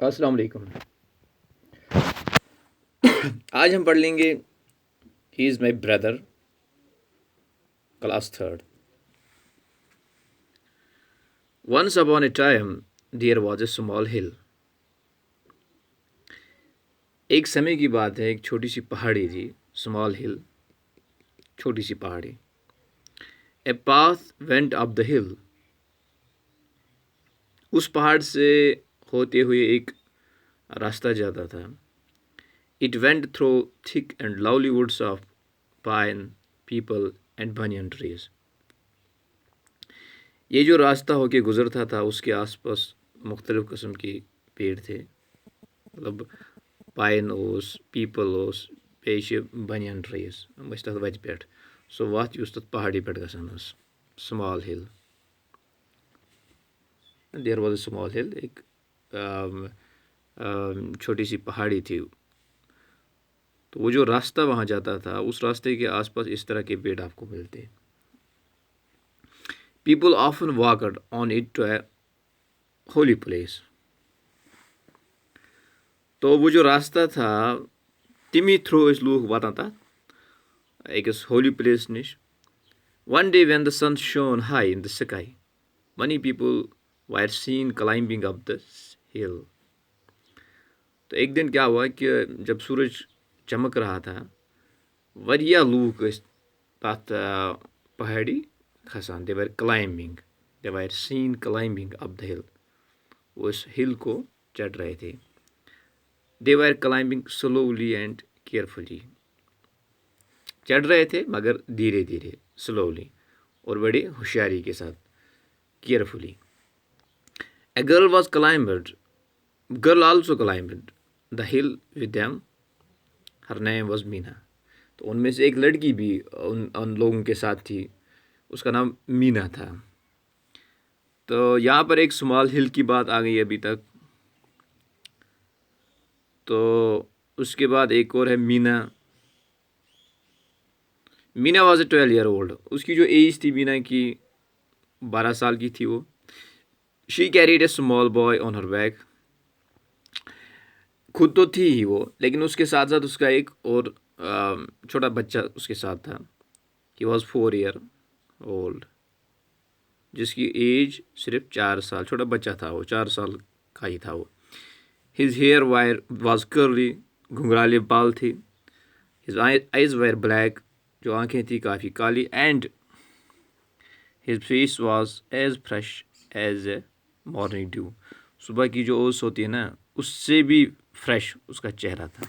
السلام علیکم. آج ہم پڑھ لیں گے he is my brother class third. Once upon a time there was a small hill. ایک سمے کی بات ہے، ایک چھوٹی سی پہاڑی تھی. اسمال ہل، چھوٹی سی پہاڑی. اے پاتھ وینٹ اپ دا ہل. اس پہاڑ سے ہوتے ہوئے ایک راستہ جاتا تھا. It went through thick and lovely woods of pine peepal and banyan trees. یہ جو راستہ ہو کے گزرتا تھا اس کے آس پاس مختلف قسم کے پیڑ تھے، مطلب پائن اوس، پیپل اوس، بیٚیہِ چھِ بنین ٹریز. یِم ٲسۍ تَتھ وَتہِ پٮ۪ٹھ. سُہ وَتھ یُس تَتھ پہاڑی پٮ۪ٹھ گژھان ٲس. اسمال ہل. دیر واز اے اسمال ہل. ایک چھوٹی سی پہاڑی تھی. تو وہ جو راستہ وہاں جاتا تھا اس راستے کے آس پاس اس طرح کے پیڑ آپ کو ملتے. People often walked on it to a holy place. تو وہ جو راستہ تھا تمی تھرو ٲسۍ لوٗکھ واتان تَتھ أکِس ہولی پلیس نِش. One day when the sun shone high in the sky many people were seen climbing up the hill. تو ایک دن کیا ہوا کہ جب سورج چمک رہا تھا واریاہ لوٗکھ ٲسۍ تَتھ پہاڑی کھسان. they were climbing. they were seen climbing up the hill. وہ اس ہل کو چڑھ رہے تھے. they were climbing slowly and carefully. چڑھ رہے تھے مگر دھیرے دھیرے، slowly، اور بڑی ہوشیاری کے ساتھ، carefully. A girl also climbed the hill with them. Her name was Meena. تو ان میں سے ایک لڑکی بھی ان لوگوں کے ساتھ تھی، اس کا نام مینا تھا. تو یہاں پر ایک اسمال ہل کی بات آ گئی ابھی تک. تو اس کے بعد ایک اور ہے مینا. مینا واز اے 12 year old. اس کی جو ایج تھی مینا کی 12 سال کی تھی وہ. She carried a small boy on her back. خود تو تھی ہی وہ، لیکن اس کے ساتھ ساتھ اس کا ایک اور چھوٹا بچہ اس کے ساتھ تھا. ہی واز 4 year old، جس کی ایج صرف 4 سال، چھوٹا بچہ تھا وہ، 4 سال کا ہی تھا وہ. ہز ہیئر واز کرلی، گھنگرالے بال تھی. ہز آئیز وائر بلیک، جو آنکھیں تھیں کافی کالی. And his face was as fresh as a morning dew. صبح کی جو اوس ہوتی ہے نا، اس سے بھی فریش اس کا چہرہ تھا.